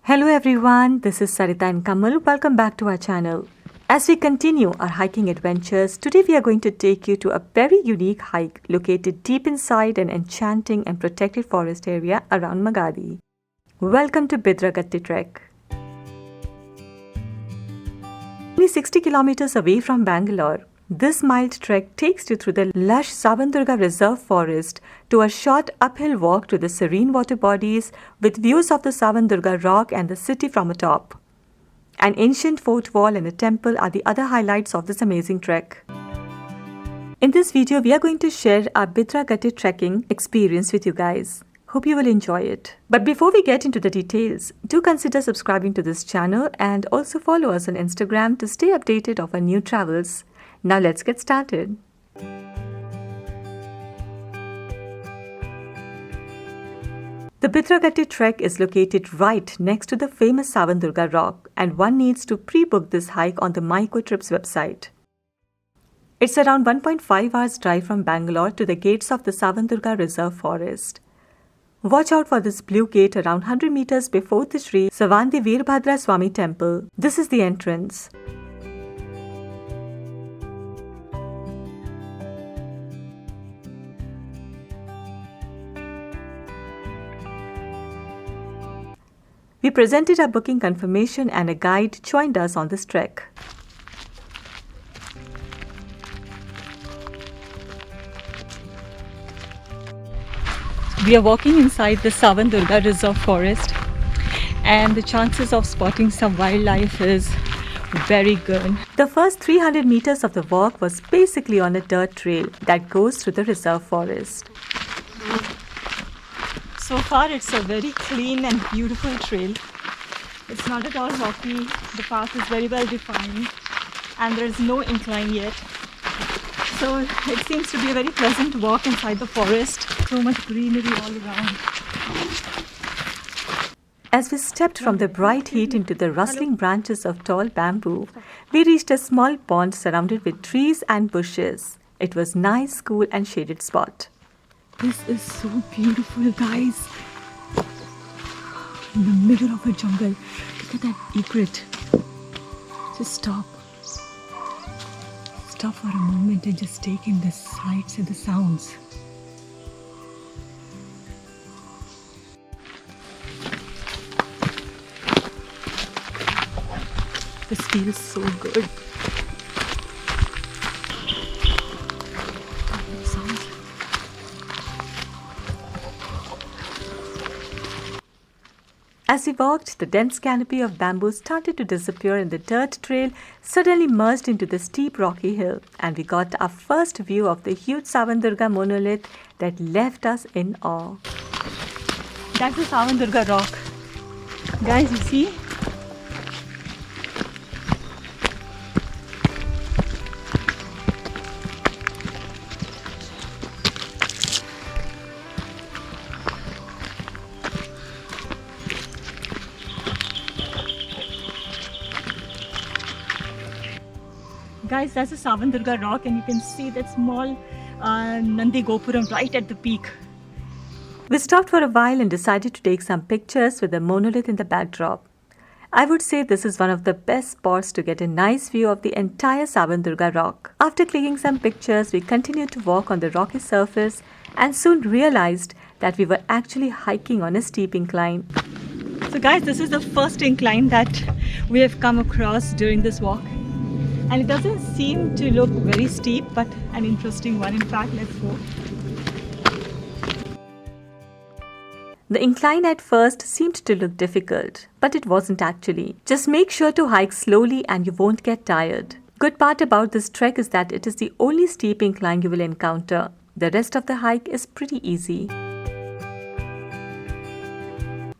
Hello everyone, this is Sarita and Kamal. Welcome back to our channel. As we continue our hiking adventures, today we are going to take you to a very unique hike located deep inside an enchanting and protected forest area around Magadi. Welcome to Bidrakatte trek. Only 60 kilometers away from Bangalore, this mild trek takes you through the lush Savandurga Reserve Forest to a short uphill walk to the serene water bodies with views of the Savandurga rock and the city from atop. An ancient fort wall and a temple are the other highlights of this amazing trek. In this video, we are going to share our Bidrakatte trekking experience with you guys. Hope you will enjoy it. But before we get into the details, do consider subscribing to this channel and also follow us on Instagram to stay updated of our new travels. Now let's get started. The Bidrakatte trek is located right next to the famous Savandurga rock, and one needs to pre-book this hike on the MyCoTrips website. It's around 1.5 hours drive from Bangalore to the gates of the Savandurga Reserve Forest. Watch out for this blue gate around 100 meters before the Sri Savandi Veerbhadra Swami temple. This is the entrance. We presented our booking confirmation and a guide joined us on this trek. We are walking inside the Savandurga Reserve Forest and the chances of spotting some wildlife is very good. The first 300 meters of the walk was basically on a dirt trail that goes through the reserve forest. So far it's a very clean and beautiful trail. It's not at all rocky, the path is very well defined and there is no incline yet. So it seems to be a very pleasant walk inside the forest. So much greenery all around. As we stepped from the bright heat into the rustling branches of tall bamboo, we reached a small pond surrounded with trees and bushes. It was a nice, cool and shaded spot. This is so beautiful, guys. In the middle of a jungle. Look at that egret. Just stop. Stop for a moment and just take in the sights and the sounds. This feels so good. As we walked, the dense canopy of bamboo started to disappear and the dirt trail suddenly merged into the steep rocky hill, and we got our first view of the huge Savandurga monolith that left us in awe. That's the Savandurga rock. Guys, you see? Guys, that's the Savandurga rock and you can see that small Nandi Gopuram right at the peak. We stopped for a while and decided to take some pictures with the monolith in the backdrop. I would say this is one of the best spots to get a nice view of the entire Savandurga rock. After clicking some pictures, we continued to walk on the rocky surface and soon realized that we were actually hiking on a steep incline. So guys, this is the first incline that we have come across during this walk. And it doesn't seem to look very steep, but an interesting one. In fact, let's go. The incline at first seemed to look difficult, but it wasn't actually. Just make sure to hike slowly and you won't get tired. Good part about this trek is that it is the only steep incline you will encounter. The rest of the hike is pretty easy.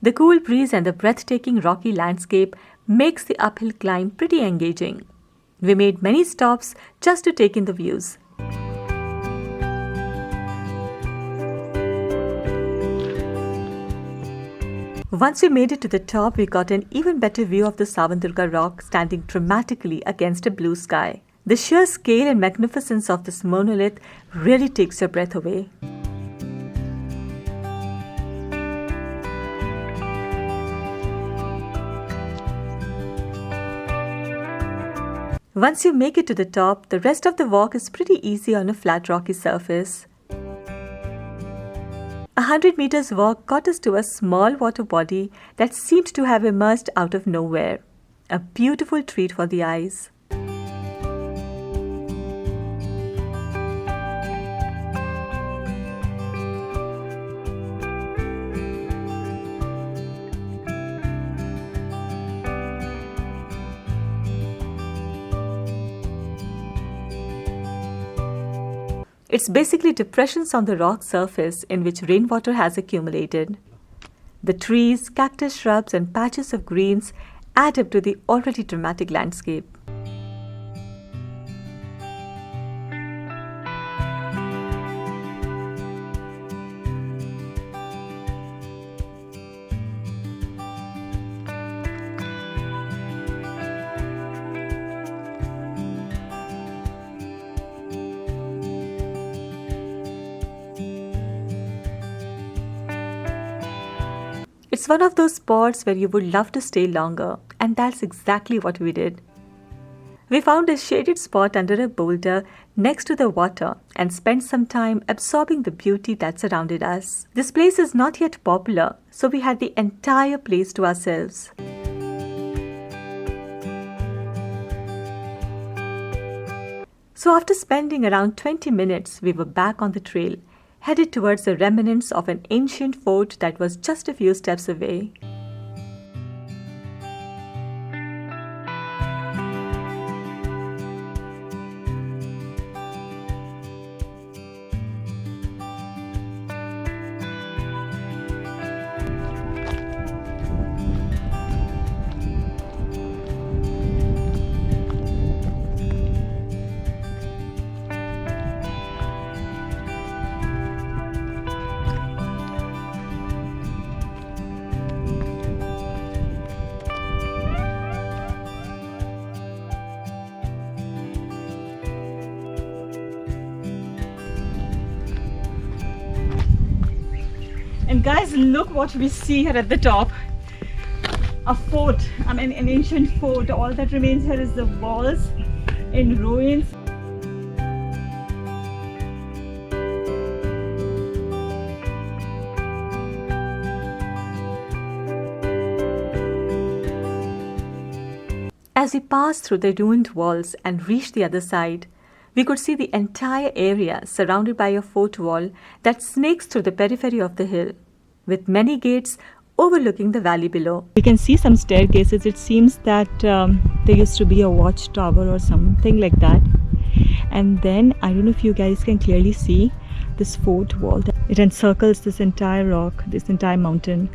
The cool breeze and the breathtaking rocky landscape makes the uphill climb pretty engaging. We made many stops just to take in the views. Once we made it to the top, we got an even better view of the Savandurga rock standing dramatically against a blue sky. The sheer scale and magnificence of this monolith really takes your breath away. Once you make it to the top, the rest of the walk is pretty easy on a flat rocky surface. 100 meters walk got us to a small water body that seemed to have emerged out of nowhere. A beautiful treat for the eyes. It's basically depressions on the rock surface in which rainwater has accumulated. The trees, cactus shrubs, and patches of greens add up to the already dramatic landscape. It's one of those spots where you would love to stay longer, and that's exactly what we did. We found a shaded spot under a boulder next to the water and spent some time absorbing the beauty that surrounded us. This place is not yet popular, so we had the entire place to ourselves. So after spending around 20 minutes, we were back on the trail, headed towards the remnants of an ancient fort that was just a few steps away. And guys, look what we see here at the top. A fort, an ancient fort. All that remains here is the walls in ruins. As we passed through the ruined walls and reached the other side, we could see the entire area surrounded by a fort wall that snakes through the periphery of the hill, with many gates overlooking the valley below. We can see some staircases. It seems that there used to be a watchtower or something like that. And then, I don't know if you guys can clearly see this fort wall. It encircles this entire rock, this entire mountain.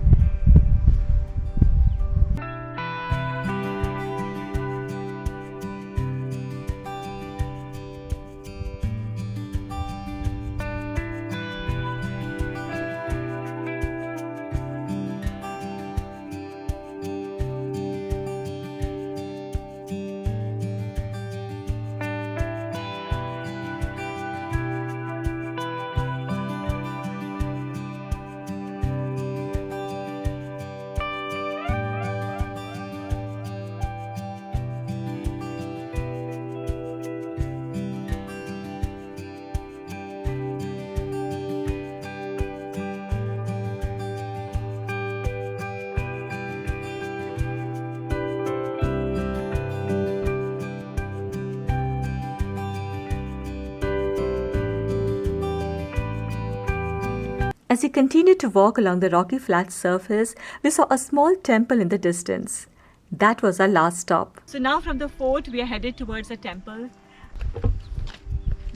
As we continued to walk along the rocky flat surface, we saw a small temple in the distance. That was our last stop. So now from the fort, we are headed towards a temple.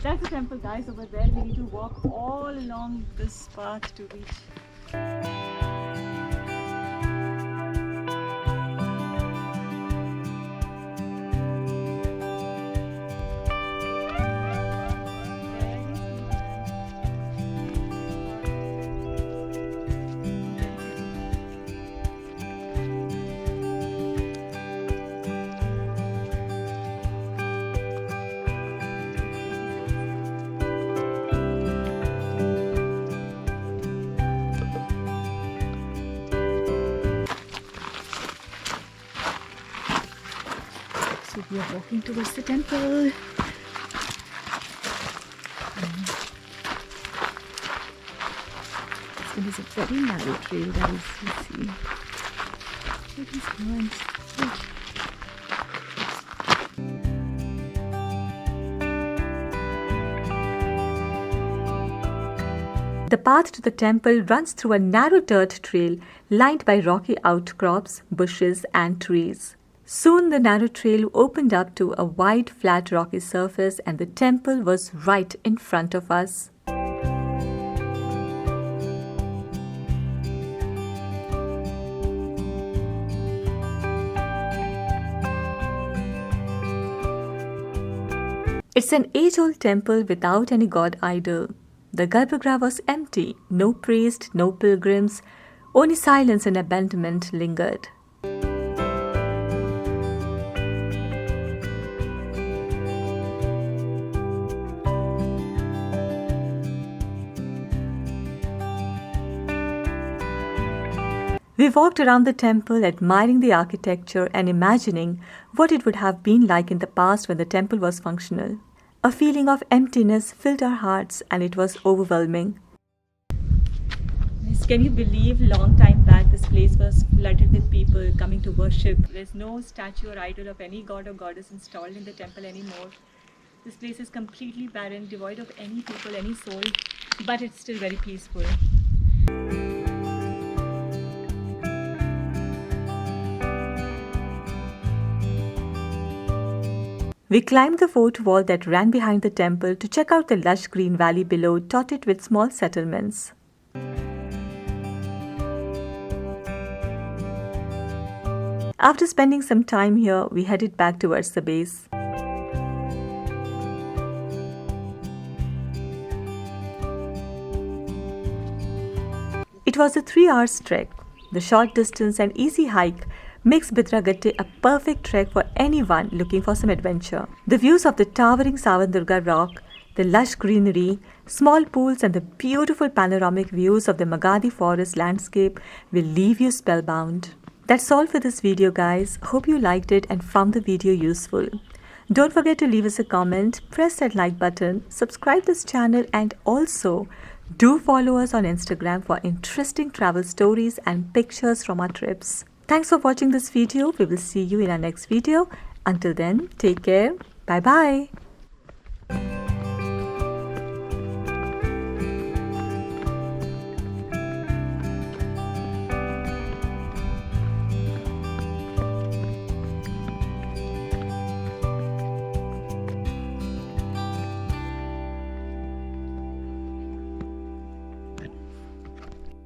That's the temple, guys, over there. We need to walk all along this path to reach. So we are walking towards the temple. It is a very narrow trail, guys. You see. It is nice. The path to the temple runs through a narrow dirt trail lined by rocky outcrops, bushes, and trees. Soon the narrow trail opened up to a wide, flat, rocky surface, and the temple was right in front of us. It's an age-old temple without any god idol. The Garbhagriha was empty, no priest, no pilgrims, only silence and abandonment lingered. We walked around the temple, admiring the architecture and imagining what it would have been like in the past when the temple was functional. A feeling of emptiness filled our hearts and it was overwhelming. Can you believe long time back this place was flooded with people coming to worship? There's no statue or idol of any god or goddess installed in the temple anymore. This place is completely barren, devoid of any people, any soul, but it's still very peaceful. We climbed the fort wall that ran behind the temple to check out the lush green valley below, dotted with small settlements. After spending some time here, we headed back towards the base. It was a 3-hour trek. The short distance and easy hike makes Bidrakatte a perfect trek for anyone looking for some adventure. The views of the towering Savandurga rock, the lush greenery, small pools and the beautiful panoramic views of the Magadhi forest landscape will leave you spellbound. That's all for this video, guys. Hope you liked it and found the video useful. Don't forget to leave us a comment, press that like button, subscribe this channel and also do follow us on Instagram for interesting travel stories and pictures from our trips. Thanks for watching this video. We will see you in our next video. Until then, take care. Bye-bye.